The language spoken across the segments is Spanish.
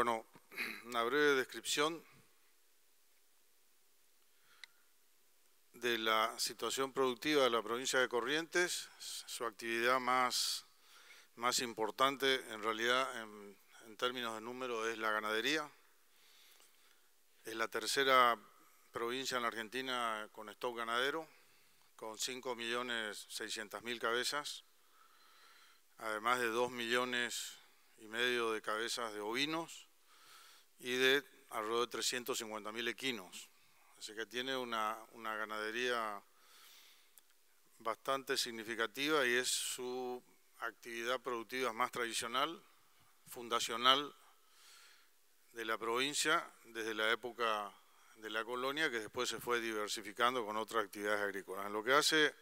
Bueno, una breve descripción de la situación productiva de la provincia de Corrientes. Su actividad más importante, en realidad, en términos de número, es la ganadería. Es la tercera provincia en la Argentina con stock ganadero, con 5.600.000 cabezas, además de 2,5 millones de cabezas de ovinos y de alrededor de 350.000 equinos. Así que tiene una ganadería bastante significativa y es su actividad productiva más tradicional, fundacional de la provincia desde la época de la colonia, que después se fue diversificando con otras actividades agrícolas. En lo que hace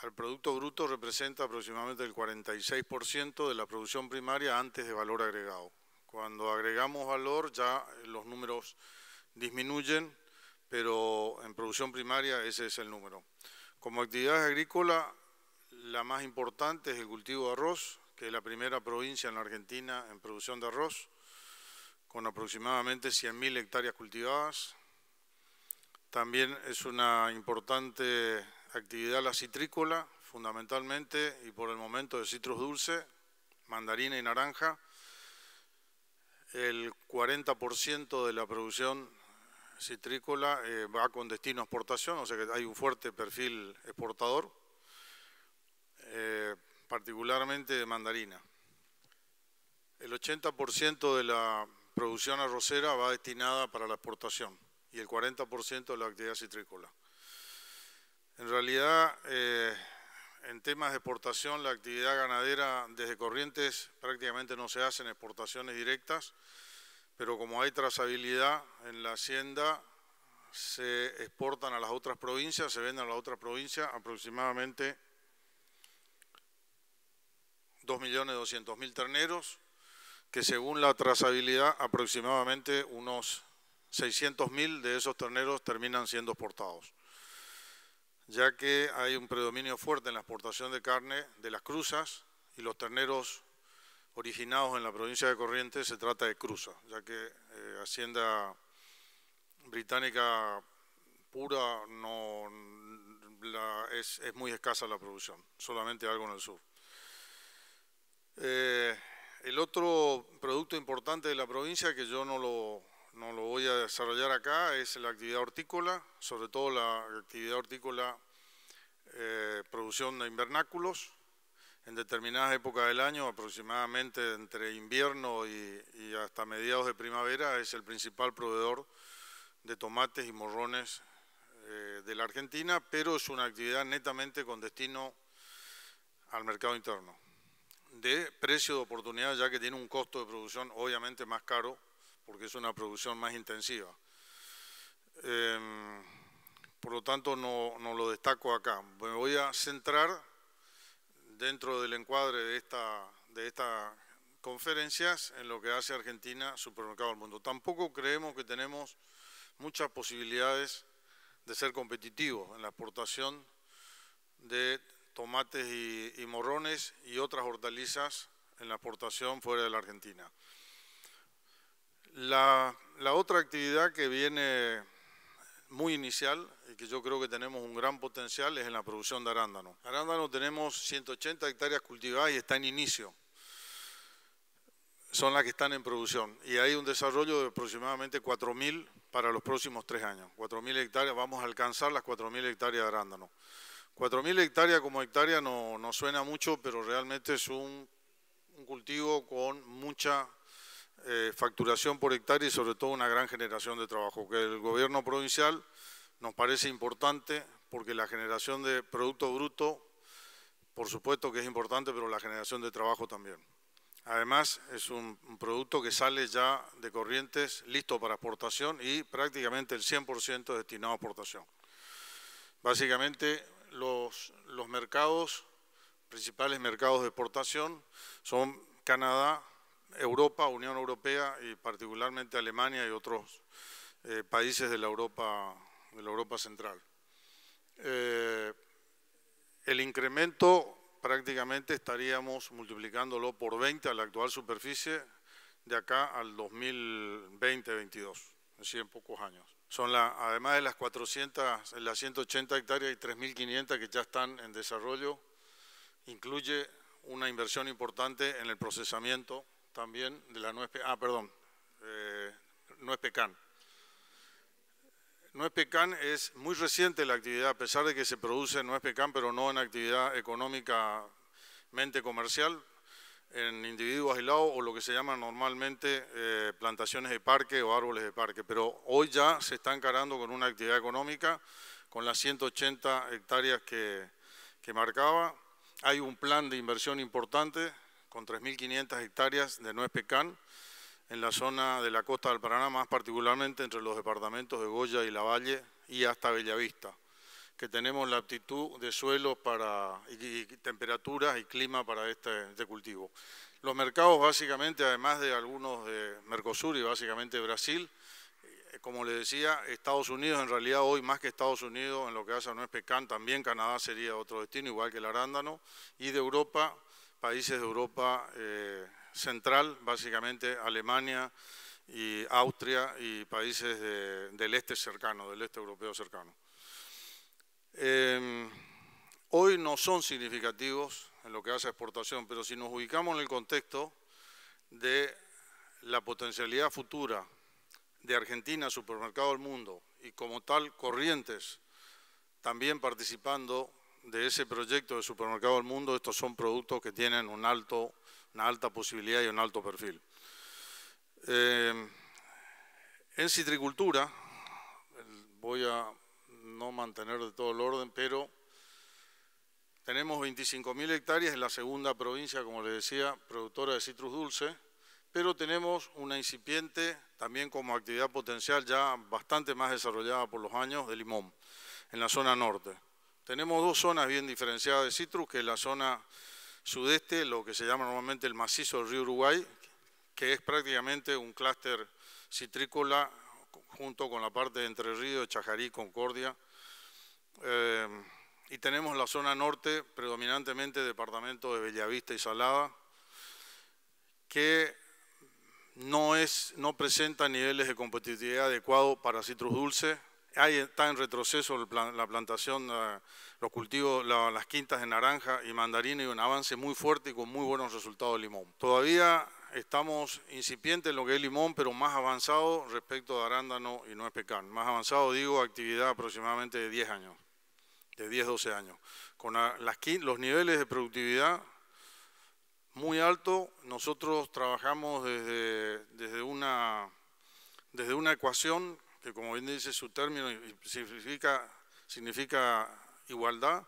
al Producto Bruto, representa aproximadamente el 46% de la producción primaria antes de valor agregado. Cuando agregamos valor ya los números disminuyen, pero en producción primaria ese es el número. Como actividad agrícola, la más importante es el cultivo de arroz, que es la primera provincia en la Argentina en producción de arroz, con aproximadamente 100.000 hectáreas cultivadas. También es una importante actividad la citrícola, fundamentalmente, y por el momento de citrus dulce, mandarina y naranja. El 40% de la producción citrícola va con destino a exportación, o sea que hay un fuerte perfil exportador, particularmente de mandarina. El 80% de la producción arrocera va destinada para la exportación y el 40% de la actividad citrícola. En realidad, en temas de exportación, la actividad ganadera desde Corrientes prácticamente no se hacen exportaciones directas, pero como hay trazabilidad en la hacienda, se exportan a las otras provincias, se venden a las otras provincias aproximadamente 2.200.000 terneros, que según la trazabilidad aproximadamente unos 600.000 de esos terneros terminan siendo exportados, ya que hay un predominio fuerte en la exportación de carne de las cruzas, y los terneros originados en la provincia de Corrientes se trata de cruza, ya que hacienda británica pura es muy escasa la producción, solamente algo en el sur. El otro producto importante de la provincia, que yo no lo voy a desarrollar acá, es la actividad hortícola, sobre todo la actividad hortícola, producción de invernáculos. En determinadas épocas del año, aproximadamente entre invierno y hasta mediados de primavera, es el principal proveedor de tomates y morrones de la Argentina, pero es una actividad netamente con destino al mercado interno, de precio de oportunidad, ya que tiene un costo de producción obviamente más caro, porque es una producción más intensiva. Por lo tanto, no lo destaco acá. Me voy a centrar dentro del encuadre de estas conferencias en lo que hace Argentina supermercado del mundo. Tampoco creemos que tenemos muchas posibilidades de ser competitivos en la exportación de tomates y morrones y otras hortalizas en la exportación fuera de la Argentina. La otra actividad que viene muy inicial y que yo creo que tenemos un gran potencial es en la producción de arándano. Arándano tenemos 180 hectáreas cultivadas y está en inicio. Son las que están en producción y hay un desarrollo de aproximadamente 4.000 para los próximos 3 años. 4.000 hectáreas, vamos a alcanzar las 4.000 hectáreas de arándano. 4.000 hectáreas como hectárea no suena mucho, pero realmente es un cultivo con mucha facturación por hectárea y sobre todo una gran generación de trabajo, que el gobierno provincial nos parece importante porque la generación de producto bruto, por supuesto que es importante, pero la generación de trabajo también. Además, es un producto que sale ya de Corrientes listo para exportación y prácticamente el 100% destinado a exportación. Básicamente, los principales mercados de exportación son Canadá, Europa, Unión Europea y particularmente Alemania y otros países de la Europa central. El incremento prácticamente estaríamos multiplicándolo por 20 a la actual superficie de acá al 2020-22, es decir, en pocos años. Además de las 400, las 180 hectáreas y 3.500 que ya están en desarrollo, incluye una inversión importante en el procesamiento también de la nuez pecan. Nuez pecan es muy reciente la actividad, a pesar de que se produce nuez pecan, pero no en actividad económicamente comercial, en individuos aislados o lo que se llama normalmente plantaciones de parque o árboles de parque. Pero hoy ya se está encarando con una actividad económica, con las 180 hectáreas que marcaba. Hay un plan de inversión importante con 3.500 hectáreas de nuez pecan en la zona de la costa del Paraná, más particularmente entre los departamentos de Goya y Lavalle y hasta Bellavista, que tenemos la aptitud de suelos y temperaturas y clima para este cultivo. Los mercados básicamente, además de algunos de Mercosur y básicamente Brasil, como les decía, Estados Unidos en realidad hoy más que Estados Unidos en lo que hace a nuez pecan, también Canadá sería otro destino, igual que el arándano, y de Europa, países de Europa central, básicamente Alemania y Austria y países del este cercano, del este europeo cercano. Hoy no son significativos en lo que hace a exportación, pero si nos ubicamos en el contexto de la potencialidad futura de Argentina, supermercado del mundo, y como tal Corrientes también participando de ese proyecto de supermercado del mundo, estos son productos que tienen una alta posibilidad y un alto perfil. En citricultura, voy a no mantener de todo el orden, pero tenemos 25.000 hectáreas en la segunda provincia, como les decía, productora de citrus dulce, pero tenemos una incipiente, también como actividad potencial ya bastante más desarrollada por los años, de limón, en la zona norte. Tenemos dos zonas bien diferenciadas de citrus, que es la zona sudeste, lo que se llama normalmente el macizo del río Uruguay, que es prácticamente un clúster citrícola junto con la parte de Entre Ríos, Chajarí, Concordia. Y tenemos la zona norte, predominantemente departamento de Bellavista y Salada, que no presenta niveles de competitividad adecuados para citrus dulce. Está en retroceso la plantación, los cultivos, las quintas de naranja y mandarina, y un avance muy fuerte y con muy buenos resultados de limón. Todavía estamos incipientes en lo que es limón, pero más avanzado respecto de arándano y nuez pecan. Más avanzado, digo, actividad aproximadamente de 10 años, de 10-12 años. Con los niveles de productividad muy altos, nosotros trabajamos desde una ecuación que, como bien dice su término, significa igualdad.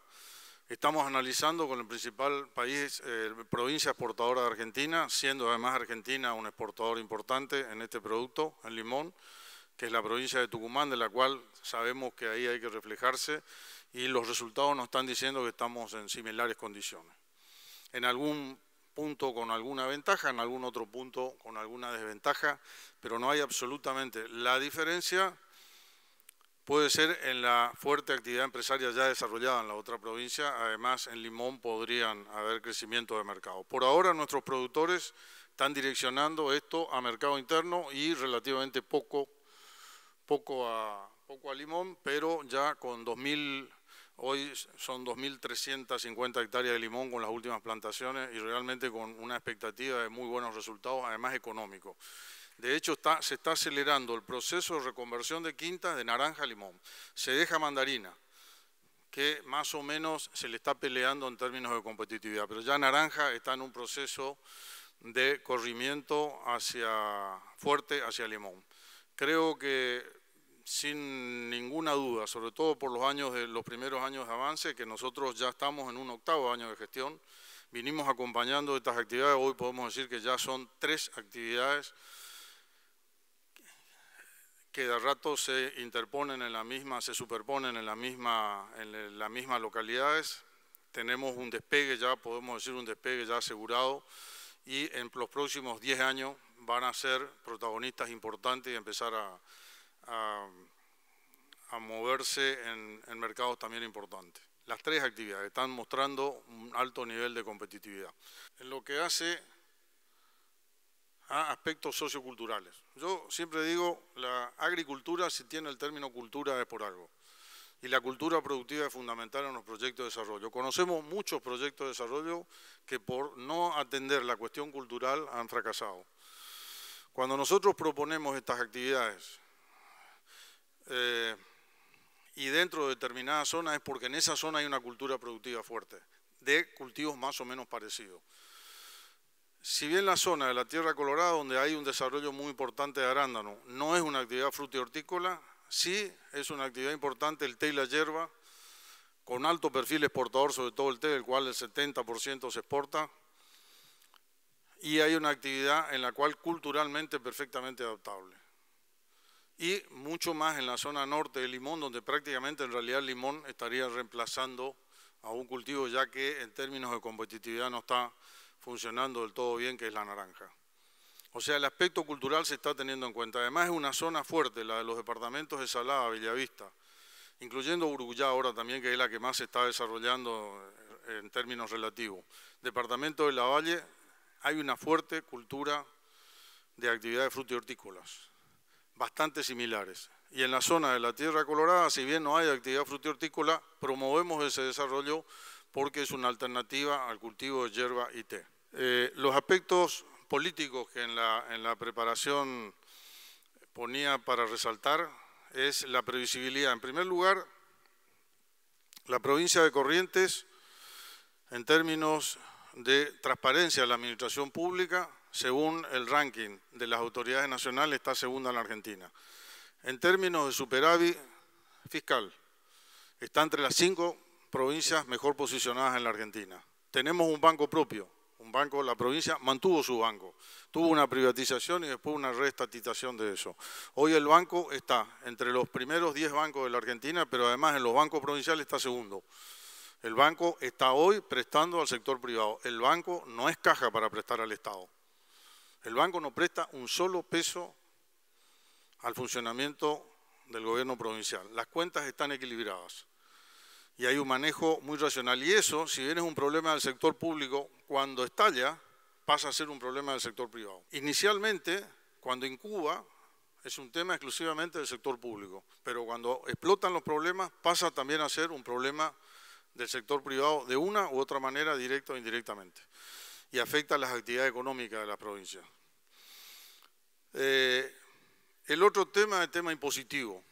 Estamos analizando con el principal país, provincia exportadora de Argentina, siendo además Argentina un exportador importante en este producto, en limón, que es la provincia de Tucumán, de la cual sabemos que ahí hay que reflejarse, y los resultados nos están diciendo que estamos en similares condiciones. En algún punto con alguna ventaja, en algún otro punto con alguna desventaja, pero no hay absolutamente. La diferencia puede ser en la fuerte actividad empresaria ya desarrollada en la otra provincia. Además, en limón podrían haber crecimiento de mercado. Por ahora, nuestros productores están direccionando esto a mercado interno y relativamente poco a limón, pero ya con 2.000, hoy son 2.350 hectáreas de limón con las últimas plantaciones y realmente con una expectativa de muy buenos resultados, además económicos. De hecho, se está acelerando el proceso de reconversión de quintas de naranja a limón. Se deja mandarina, que más o menos se le está peleando en términos de competitividad, pero ya naranja está en un proceso de corrimiento fuerte hacia limón. Creo que sin ninguna duda, sobre todo por los primeros años de avance, que nosotros ya estamos en un 8º año de gestión, vinimos acompañando estas actividades. Hoy podemos decir que ya son 3 actividades que de rato se interponen en la misma, se superponen en las mismas localidades. Tenemos un despegue ya, podemos decir un despegue ya asegurado, y en los próximos 10 años van a ser protagonistas importantes y empezar a moverse en mercados también importantes. Las tres actividades están mostrando un alto nivel de competitividad. En lo que hace a aspectos socioculturales. Yo siempre digo, la agricultura, si tiene el término cultura, es por algo. Y la cultura productiva es fundamental en los proyectos de desarrollo. Conocemos muchos proyectos de desarrollo que por no atender la cuestión cultural han fracasado. Cuando nosotros proponemos estas actividades y dentro de determinadas zonas es porque en esa zona hay una cultura productiva fuerte, de cultivos más o menos parecidos. Si bien la zona de la Tierra Colorada, donde hay un desarrollo muy importante de arándano, no es una actividad fruti-hortícola, sí es una actividad importante el té y la yerba, con alto perfil exportador, sobre todo el té, del cual el 70% se exporta, y hay una actividad en la cual culturalmente perfectamente adaptable. Y mucho más en la zona norte del limón, donde prácticamente en realidad el limón estaría reemplazando a un cultivo, ya que en términos de competitividad no está funcionando del todo bien, que es la naranja. O sea, el aspecto cultural se está teniendo en cuenta. Además es una zona fuerte, la de los departamentos de Salada, Bellavista, incluyendo Uruguay ahora también, que es la que más se está desarrollando en términos relativos. Departamento de Lavalle, hay una fuerte cultura de actividades fruti-hortícolas, bastante similares. Y en la zona de la Tierra Colorada, si bien no hay actividad fruti-hortícola, promovemos ese desarrollo porque es una alternativa al cultivo de yerba y té. Los aspectos políticos que en la preparación ponía para resaltar es la previsibilidad. En primer lugar, la provincia de Corrientes, en términos de transparencia de la administración pública, según el ranking de las autoridades nacionales, está segunda en la Argentina. En términos de superávit fiscal, está entre las 5 provincias mejor posicionadas en la Argentina. Tenemos un banco propio, un banco, la provincia mantuvo su banco, tuvo una privatización y después una reestatización de eso. Hoy el banco está entre los primeros 10 bancos de la Argentina, pero además en los bancos provinciales está segundo. El banco está hoy prestando al sector privado. El banco no es caja para prestar al Estado. El banco no presta un solo peso al funcionamiento del gobierno provincial. Las cuentas están equilibradas y hay un manejo muy racional. Y eso, si bien es un problema del sector público, cuando estalla pasa a ser un problema del sector privado. Inicialmente, cuando incuba, es un tema exclusivamente del sector público, pero cuando explotan los problemas pasa también a ser un problema del sector privado de una u otra manera, directa o indirectamente, y afecta a las actividades económicas de la provincia. El otro tema es el tema impositivo.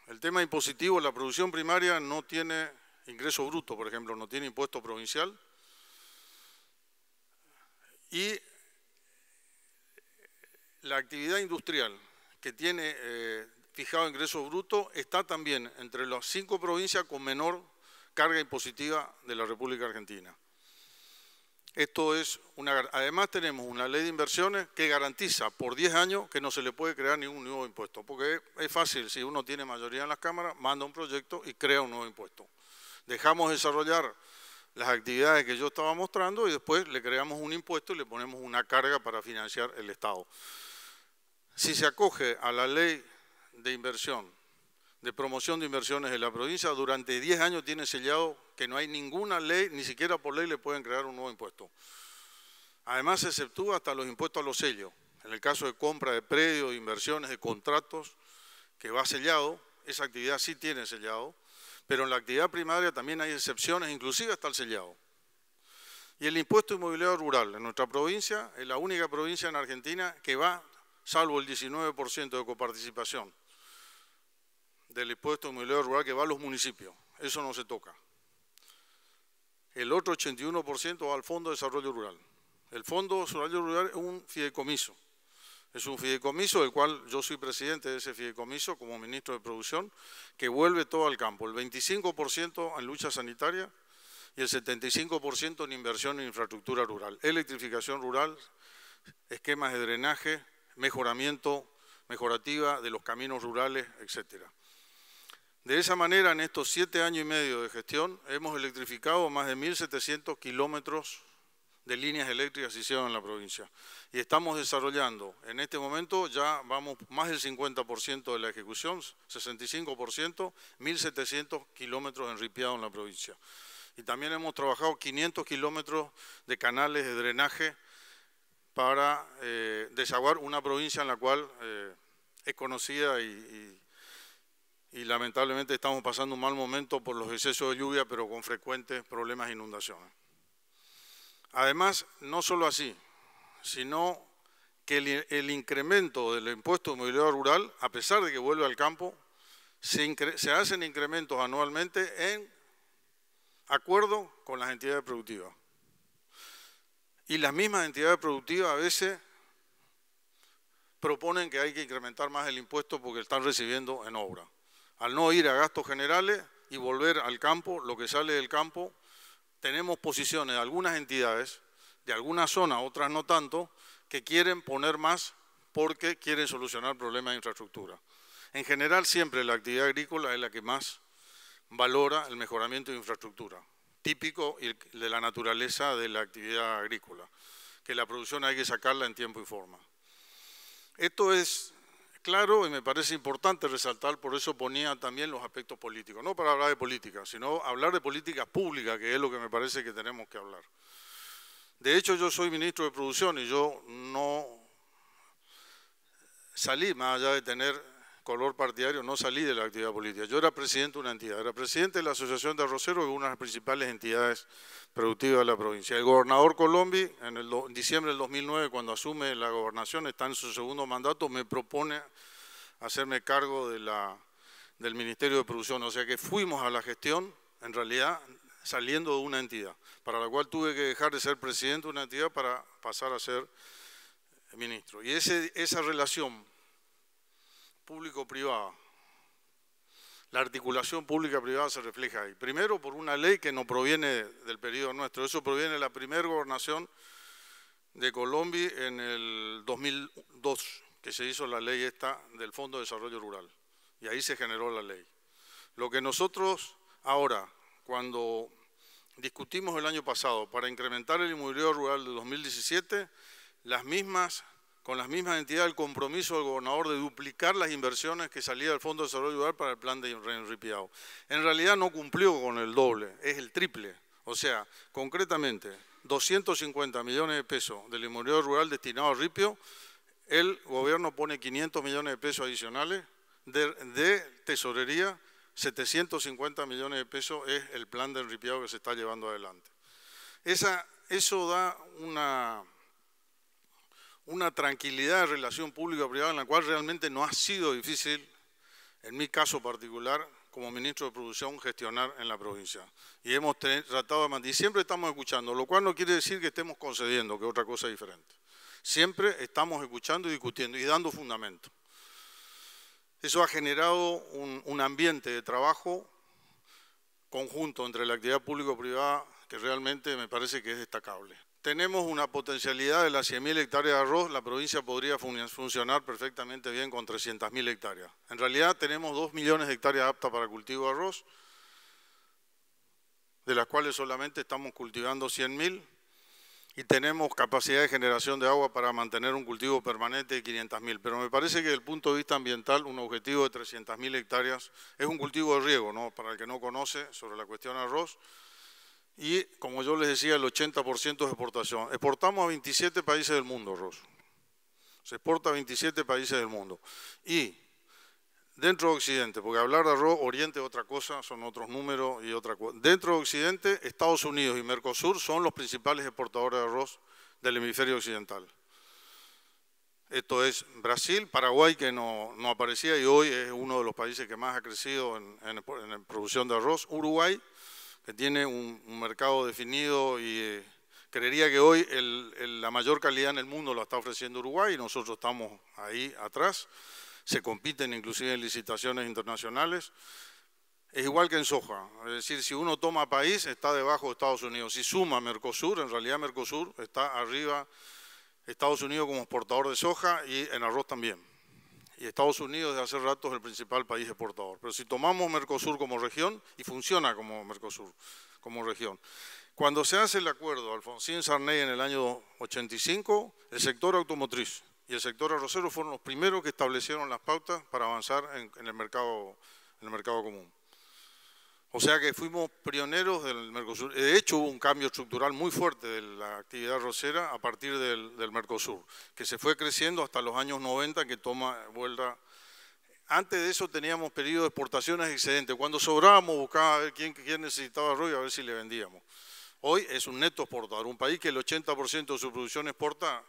El tema impositivo, la producción primaria no tiene ingreso bruto, por ejemplo, no tiene impuesto provincial, y la actividad industrial que tiene fijado ingreso bruto está también entre las 5 provincias con menor carga impositiva de la República Argentina. Esto es además tenemos una ley de inversiones que garantiza por 10 años que no se le puede crear ningún nuevo impuesto, porque es fácil, si uno tiene mayoría en las cámaras, manda un proyecto y crea un nuevo impuesto. Dejamos desarrollar las actividades que yo estaba mostrando y después le creamos un impuesto y le ponemos una carga para financiar el Estado. Si se acoge a la ley de inversión, de promoción de inversiones de la provincia, durante 10 años tiene sellado que no hay ninguna ley, ni siquiera por ley le pueden crear un nuevo impuesto. Además se exceptúa hasta los impuestos a los sellos. En el caso de compra de predios, de inversiones, de contratos, que va sellado, esa actividad sí tiene sellado, pero en la actividad primaria también hay excepciones, inclusive hasta el sellado. Y el impuesto inmobiliario rural, en nuestra provincia, es la única provincia en Argentina que va, salvo el 19% de coparticipación del impuesto inmobiliario rural que va a los municipios. Eso no se toca. El otro 81% va al Fondo de Desarrollo Rural. El Fondo de Desarrollo Rural es un fideicomiso. Es un fideicomiso del cual yo soy presidente de ese fideicomiso como ministro de Producción, que vuelve todo al campo. El 25% en lucha sanitaria y el 75% en inversión en infraestructura rural. Electrificación rural, esquemas de drenaje, mejorativa de los caminos rurales, etcétera. De esa manera, en estos 7 años y medio de gestión, hemos electrificado más de 1.700 kilómetros de líneas eléctricas se hicieron en la provincia. Y estamos desarrollando, en este momento ya vamos más del 50% de la ejecución, 65%, 1.700 kilómetros enripiados en la provincia. Y también hemos trabajado 500 kilómetros de canales de drenaje para desaguar una provincia en la cual es conocida y lamentablemente estamos pasando un mal momento por los excesos de lluvia, pero con frecuentes problemas de inundaciones. Además, no solo así, sino que el incremento del impuesto de movilidad rural, a pesar de que vuelve al campo, se hacen incrementos anualmente en acuerdo con las entidades productivas. Y las mismas entidades productivas a veces proponen que hay que incrementar más el impuesto porque están recibiendo en obra. Al no ir a gastos generales y volver al campo, lo que sale del campo, tenemos posiciones de algunas entidades, de algunas zonas, otras no tanto, que quieren poner más porque quieren solucionar problemas de infraestructura. En general, siempre la actividad agrícola es la que más valora el mejoramiento de infraestructura, típico de la naturaleza de la actividad agrícola, que la producción hay que sacarla en tiempo y forma. Esto es claro y me parece importante resaltar, por eso ponía también los aspectos políticos, no para hablar de política, sino hablar de políticas públicas, que es lo que me parece que tenemos que hablar. De hecho, yo soy ministro de Producción y yo no salí, más allá de tener color partidario, no salí de la actividad política. Yo era presidente de una entidad, era presidente de la Asociación de Arroceros, que es una de las principales entidades productivas de la provincia. El gobernador Colombi, en diciembre del 2009, cuando asume la gobernación, está en su segundo mandato, me propone hacerme cargo del Ministerio de Producción. O sea que fuimos a la gestión, en realidad, saliendo de una entidad, para la cual tuve que dejar de ser presidente de una entidad para pasar a ser ministro. Y esa relación público-privada, la articulación pública-privada se refleja ahí. Primero por una ley que no proviene del periodo nuestro, eso proviene de la primera gobernación de Colombi en el 2002, que se hizo la ley esta del Fondo de Desarrollo Rural, y ahí se generó la ley. Lo que nosotros ahora, cuando discutimos el año pasado para incrementar el inmobiliario rural de 2017, con las mismas entidades, el compromiso del gobernador de duplicar las inversiones que salía del Fondo de Desarrollo Rural para el plan de reenripiado. En realidad no cumplió con el doble, es el triple. O sea, concretamente, 250 millones de pesos del inmobiliario rural destinado a ripio, el gobierno pone 500 millones de pesos adicionales, de tesorería, 750 millones de pesos es el plan de enripiado que se está llevando adelante. Eso da una tranquilidad de relación pública-privada en la cual realmente no ha sido difícil, en mi caso particular, como ministro de Producción, gestionar en la provincia. Y hemos tratado de mantener, y siempre estamos escuchando, lo cual no quiere decir que estemos concediendo, que es otra cosa diferente. Siempre estamos escuchando y discutiendo y dando fundamento. Eso ha generado un ambiente de trabajo conjunto entre la actividad público-privada que realmente me parece que es destacable. Tenemos una potencialidad de las 100.000 hectáreas de arroz, la provincia podría funcionar perfectamente bien con 300.000 hectáreas. En realidad tenemos 2 millones de hectáreas aptas para cultivo de arroz, de las cuales solamente estamos cultivando 100.000 y tenemos capacidad de generación de agua para mantener un cultivo permanente de 500.000. Pero me parece que desde el punto de vista ambiental, un objetivo de 300.000 hectáreas es un cultivo de riego, ¿no? Para el que no conoce sobre la cuestión de arroz. Y, como yo les decía, el 80% es exportación. Exportamos a 27 países del mundo arroz. Se exporta a 27 países del mundo. Y dentro de Occidente, porque hablar de arroz, Oriente es otra cosa, son otros números y otra cosa. Dentro de Occidente, Estados Unidos y Mercosur son los principales exportadores de arroz del hemisferio occidental. Esto es Brasil, Paraguay, que no aparecía y hoy es uno de los países que más ha crecido en producción de arroz. Uruguay, que tiene un mercado definido y creería que hoy la mayor calidad en el mundo la está ofreciendo Uruguay y nosotros estamos ahí atrás. Se compiten inclusive en licitaciones internacionales. Es igual que en soja, es decir, si uno toma país está debajo de Estados Unidos. Si suma Mercosur, en realidad Mercosur está arriba Estados Unidos como exportador de soja y en arroz también. y Estados Unidos desde hace rato es el principal país exportador. Pero si tomamos Mercosur como región, y funciona como Mercosur, como región, cuando se hace el acuerdo Alfonsín-Sarney en el año 85, el sector automotriz y el sector arrocero fueron los primeros que establecieron las pautas para avanzar en el mercado común. O sea que fuimos pioneros del Mercosur. De hecho, hubo un cambio estructural muy fuerte de la actividad arrocera a partir del Mercosur, que se fue creciendo hasta los años 90, que toma vuelta. Antes de eso teníamos periodos de exportaciones excedentes. Cuando sobrábamos, buscábamos a ver quién necesitaba arroz y a ver si le vendíamos. Hoy es un neto exportador, un país que el 80% de su producción exporta.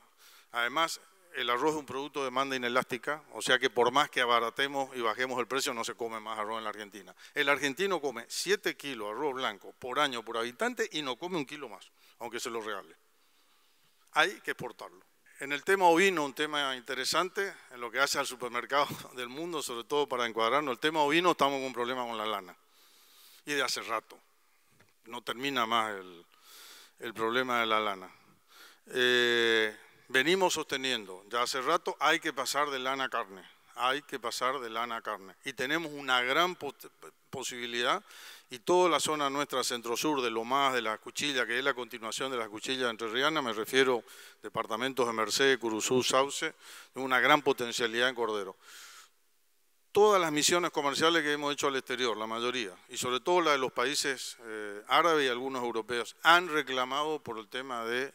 Además, el arroz es un producto de demanda inelástica, o sea que por más que abaratemos y bajemos el precio, no se come más arroz en la Argentina. El argentino come 7 kilos de arroz blanco por año por habitante y no come 1 kilo más, aunque se lo regale. Hay que exportarlo. En el tema ovino, un tema interesante, en lo que hace al supermercado del mundo, sobre todo para encuadrarnos, el tema ovino, estamos con un problema con la lana. Y de hace rato. No termina más el problema de la lana. Venimos sosteniendo, ya hace rato, hay que pasar de lana a carne, hay que pasar de lana a carne. Y tenemos una gran posibilidad, y toda la zona nuestra centro-sur, de Lomas, de las Cuchillas, que es la continuación de las Cuchillas entrerrianas, me refiero a departamentos de Merced, Curuzú, Sauce, una gran potencialidad en cordero. Todas las misiones comerciales que hemos hecho al exterior, la mayoría, y sobre todo la de los países árabes y algunos europeos, han reclamado por el tema de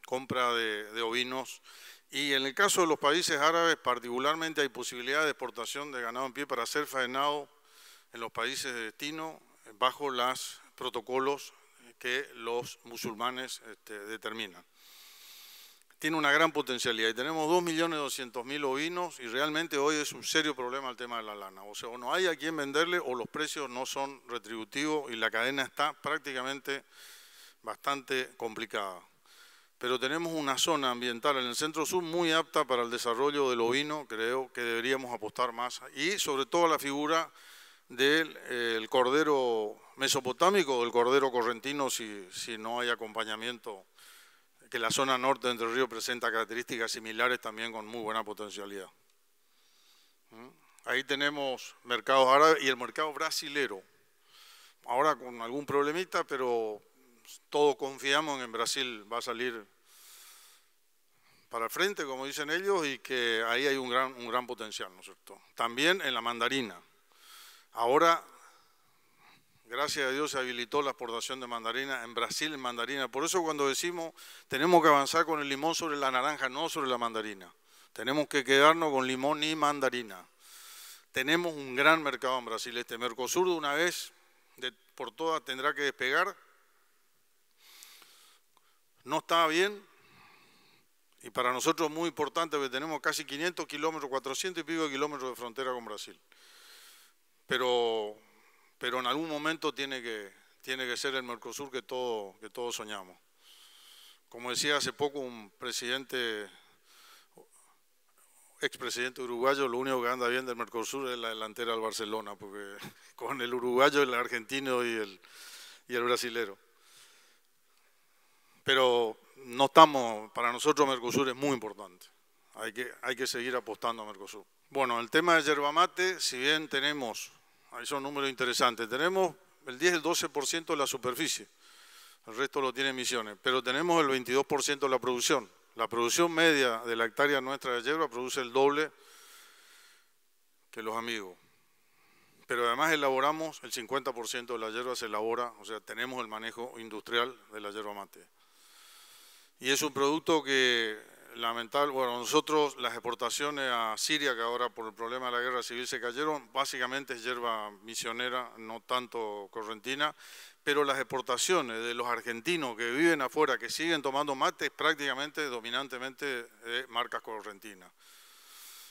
compra de ovinos, y en el caso de los países árabes particularmente hay posibilidad de exportación de ganado en pie para ser faenado en los países de destino bajo los protocolos que los musulmanes determinan. Tiene una gran potencialidad y tenemos 2.200.000 ovinos y realmente hoy es un serio problema el tema de la lana. O sea, o no hay a quién venderle o los precios no son retributivos y la cadena está prácticamente bastante complicada. Pero tenemos una zona ambiental en el centro-sur muy apta para el desarrollo del ovino, creo que deberíamos apostar más. Y sobre todo la figura del cordero mesopotámico o del cordero correntino si no hay acompañamiento, que la zona norte de Entre Ríos presenta características similares también con muy buena potencialidad. Ahí tenemos mercados árabes y el mercado brasilero. Ahora con algún problemita, pero todos confiamos en Brasil va a salir para el frente, como dicen ellos, y que ahí hay un gran potencial, ¿no es cierto? También en la mandarina. Ahora, gracias a Dios, se habilitó la exportación de mandarina en Brasil, en mandarina. Por eso cuando decimos tenemos que avanzar con el limón sobre la naranja, no sobre la mandarina. Tenemos que quedarnos con limón y mandarina. Tenemos un gran mercado en Brasil. Este Mercosur de una vez por todas tendrá que despegar. No está bien y para nosotros es muy importante porque tenemos casi 500 kilómetros, 400 y pico de kilómetros de frontera con Brasil. Pero en algún momento tiene que ser el Mercosur que todos soñamos. Como decía hace poco un expresidente uruguayo, lo único que anda bien del Mercosur es la delantera del Barcelona, porque con el uruguayo, el argentino y el brasilero. Pero no estamos, para nosotros Mercosur es muy importante. Hay que seguir apostando a Mercosur. Bueno, el tema de yerba mate, si bien tenemos, ahí son números interesantes, tenemos el 10, el 12% de la superficie, el resto lo tiene Misiones, pero tenemos el 22% de la producción. La producción media de la hectárea nuestra de yerba produce el doble que los amigos. Pero además elaboramos, el 50% de la yerba se elabora, o sea, tenemos el manejo industrial de la yerba mate. Y es un producto que, bueno, nosotros las exportaciones a Siria, que ahora por el problema de la guerra civil se cayeron, básicamente es yerba misionera, no tanto correntina, pero las exportaciones de los argentinos que viven afuera, que siguen tomando mate, es prácticamente, dominantemente, de marcas correntinas.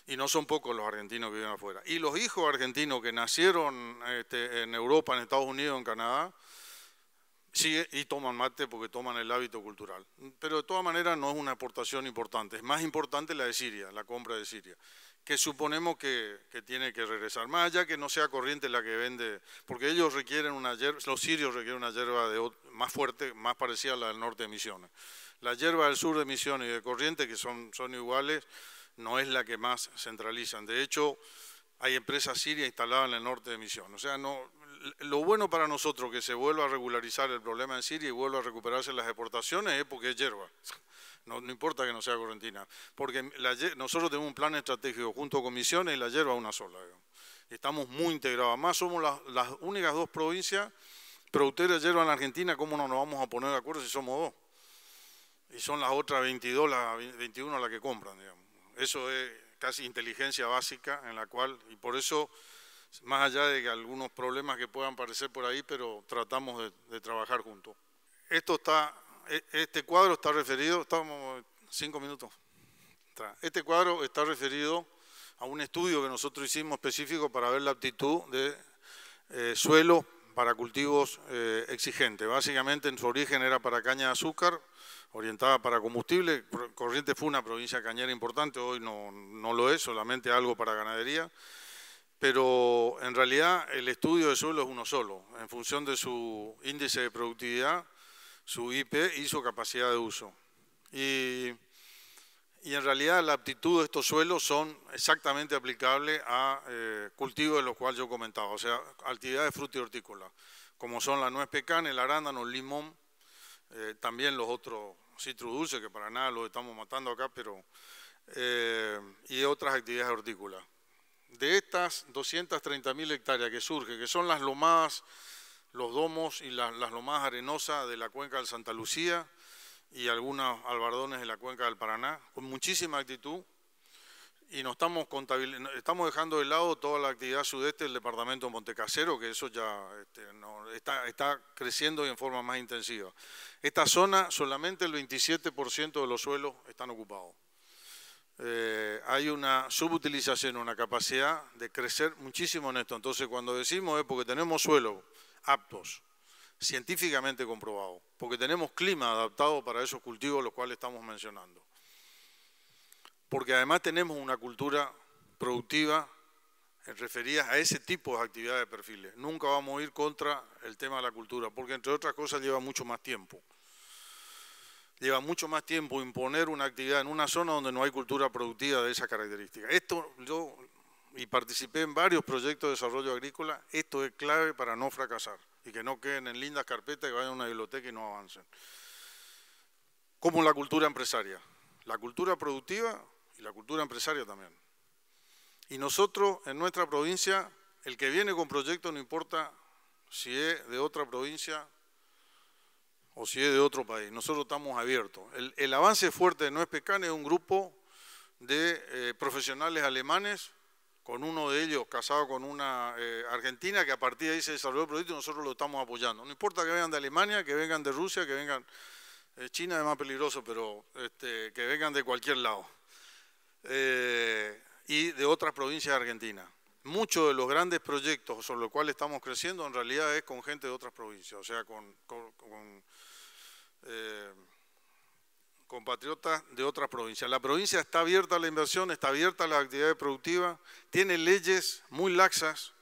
Y no son pocos los argentinos que viven afuera. Y los hijos argentinos que nacieron en Europa, en Estados Unidos, en Canadá, sí, y toman mate porque toman el hábito cultural. Pero de todas maneras no es una exportación importante. Es más importante la de Siria, la compra de Siria, que suponemos que tiene que regresar. Más allá que no sea Corrientes la que vende, porque ellos requieren una yerba, los sirios requieren una yerba más fuerte, más parecida a la del norte de Misiones. La yerba del sur de Misiones y de Corrientes, que son iguales, no es la que más centralizan. De hecho, hay empresas sirias instaladas en el norte de Misión. O sea, lo bueno para nosotros que se vuelva a regularizar el problema en Siria y vuelva a recuperarse las exportaciones es porque es yerba. No importa que no sea correntina, porque nosotros tenemos un plan estratégico junto con Misiones y la yerba una sola. Digamos. Estamos muy integrados. Además, somos las únicas dos provincias productoras de yerba en la Argentina. ¿Cómo no nos vamos a poner de acuerdo si somos dos? Y son las otras 22, las 21 las que compran, digamos. Eso es casi inteligencia básica en la cual, y por eso, más allá de que algunos problemas que puedan aparecer por ahí, pero tratamos de trabajar juntos. Este cuadro está referido, estamos 5 minutos. Este cuadro está referido a un estudio que nosotros hicimos específico para ver la aptitud de suelo para cultivos exigentes. Básicamente en su origen era para caña de azúcar, orientada para combustible. Corrientes fue una provincia cañera importante, hoy no lo es, solamente algo para ganadería. Pero en realidad el estudio de suelo es uno solo, en función de su índice de productividad, su IP y su capacidad de uso. Y en realidad la aptitud de estos suelos son exactamente aplicables a cultivos de los cuales yo comentaba, o sea, actividades fruta y hortícola, como son la nuez pecan, el arándano, el limón, también los otros citros dulces, que para nada los estamos matando acá, pero y otras actividades hortícolas. De estas 230.000 hectáreas que surgen, que son las lomadas, los domos y las lomadas arenosas de la cuenca del Santa Lucía y algunos albardones de la cuenca del Paraná, con muchísima actitud, y estamos dejando de lado toda la actividad sudeste del departamento de Montecasero, que eso ya está creciendo y en forma más intensiva. Esta zona, solamente el 27% de los suelos están ocupados. Hay una subutilización, una capacidad de crecer muchísimo en esto. Entonces, cuando decimos es porque tenemos suelos aptos, científicamente comprobados, porque tenemos clima adaptado para esos cultivos los cuales estamos mencionando. Porque además tenemos una cultura productiva referida a ese tipo de actividades de perfiles. Nunca vamos a ir contra el tema de la cultura, porque entre otras cosas lleva mucho más tiempo. Lleva mucho más tiempo imponer una actividad en una zona donde no hay cultura productiva de esa característica. Yo participé en varios proyectos de desarrollo agrícola, esto es clave para no fracasar y que no queden en lindas carpetas, que vayan a una biblioteca y no avancen. Como la cultura empresaria, la cultura productiva y la cultura empresaria también. Y nosotros en nuestra provincia, el que viene con proyectos no importa si es de otra provincia o si es de otro país, nosotros estamos abiertos. El avance fuerte de Nuez Pecan es un grupo de profesionales alemanes, con uno de ellos casado con una argentina, que a partir de ahí se desarrolló el proyecto y nosotros lo estamos apoyando. No importa que vengan de Alemania, que vengan de Rusia, que vengan... China es más peligroso, pero que vengan de cualquier lado. Y de otras provincias de Argentina. Muchos de los grandes proyectos sobre los cuales estamos creciendo en realidad es con gente de otras provincias, o sea, con compatriotas de otras provincias. La provincia está abierta a la inversión, está abierta a las actividades productivas, tiene leyes muy laxas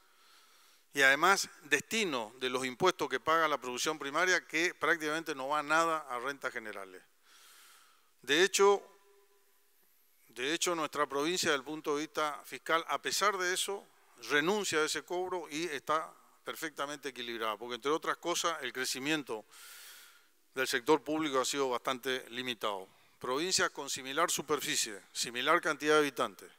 y además destino de los impuestos que paga la producción primaria que prácticamente no va nada a rentas generales. De hecho, nuestra provincia, desde el punto de vista fiscal, a pesar de eso, renuncia a ese cobro y está perfectamente equilibrada, porque entre otras cosas el crecimiento del sector público ha sido bastante limitado. Provincias con similar superficie, similar cantidad de habitantes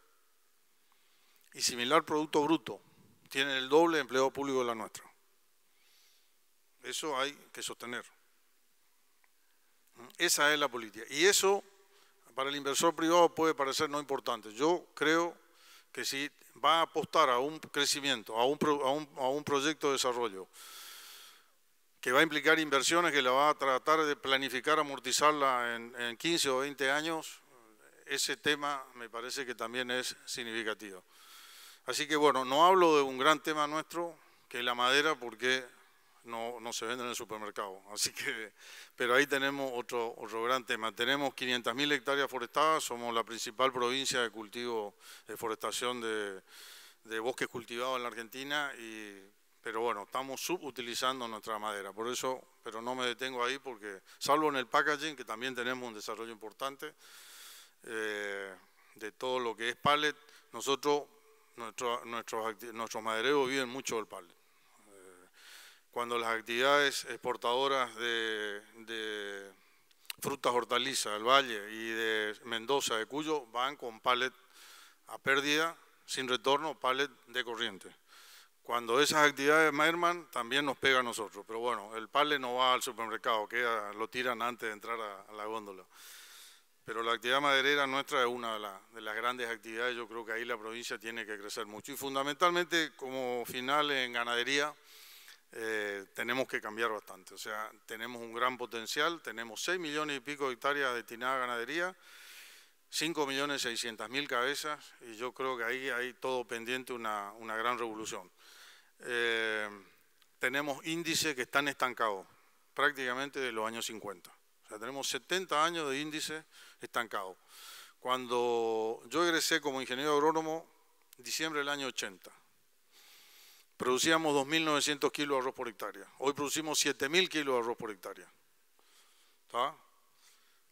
y similar Producto Bruto tienen el doble de empleo público de la nuestra. Eso hay que sostener. Esa es la política. Y eso, para el inversor privado, puede parecer no importante. Yo creo que si va a apostar a un crecimiento, a un proyecto de desarrollo, que va a implicar inversiones, que la va a tratar de planificar, amortizarla en 15 o 20 años, ese tema me parece que también es significativo. Así que bueno, no hablo de un gran tema nuestro, que es la madera, porque no se vende en el supermercado. Así que, pero ahí tenemos otro gran tema. Tenemos 500.000 hectáreas forestadas, somos la principal provincia de cultivo, de forestación de bosques cultivados en la Argentina, pero bueno, estamos subutilizando nuestra madera, por eso, pero no me detengo ahí porque, salvo en el packaging, que también tenemos un desarrollo importante, de todo lo que es pallet. Nosotros, nuestros madereros viven mucho del pallet. Cuando las actividades exportadoras de frutas, hortalizas del Valle y de Mendoza, de Cuyo, van con pallet a pérdida, sin retorno, pallet de corriente. Cuando esas actividades merman, también nos pega a nosotros. Pero bueno, el pallet no va al supermercado, lo tiran antes de entrar a la góndola. Pero la actividad maderera nuestra es una de las grandes actividades. Yo creo que ahí la provincia tiene que crecer mucho. Y fundamentalmente, como final en ganadería, tenemos que cambiar bastante. O sea, tenemos un gran potencial, tenemos 6 millones y pico de hectáreas destinadas a ganadería, 5.600.000 cabezas, y yo creo que ahí hay todo pendiente una gran revolución. Tenemos índices que están estancados, prácticamente de los años 50. O sea, tenemos 70 años de índice estancado. Cuando yo egresé como ingeniero agrónomo, diciembre del año 80, producíamos 2.900 kilos de arroz por hectárea. Hoy producimos 7.000 kilos de arroz por hectárea. ¿Está?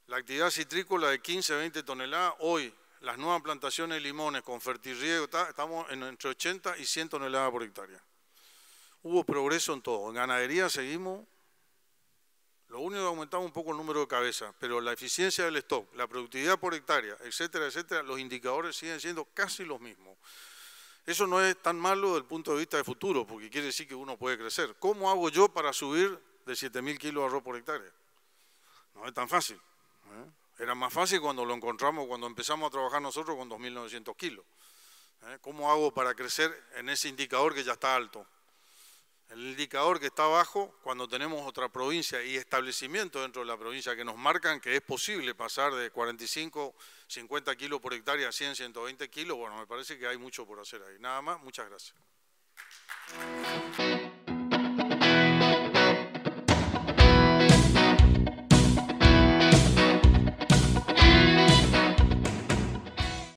La actividad citrícola de 15 a 20 toneladas, hoy las nuevas plantaciones de limones con fertirriego, estamos entre 80 y 100 toneladas por hectárea. Hubo progreso en todo. En ganadería seguimos, lo único que aumentamos un poco el número de cabezas, pero la eficiencia del stock, la productividad por hectárea, etcétera, etcétera, los indicadores siguen siendo casi los mismos. Eso no es tan malo desde el punto de vista de futuro, porque quiere decir que uno puede crecer. ¿Cómo hago yo para subir de 7.000 kilos de arroz por hectárea? No es tan fácil. Era más fácil cuando lo encontramos, cuando empezamos a trabajar nosotros con 2.900 kilos. ¿Cómo hago para crecer en ese indicador que ya está alto? El indicador que está bajo, cuando tenemos otra provincia y establecimientos dentro de la provincia que nos marcan que es posible pasar de 45, 50 kilos por hectárea a 100, 120 kilos, bueno, me parece que hay mucho por hacer ahí. Nada más, muchas gracias.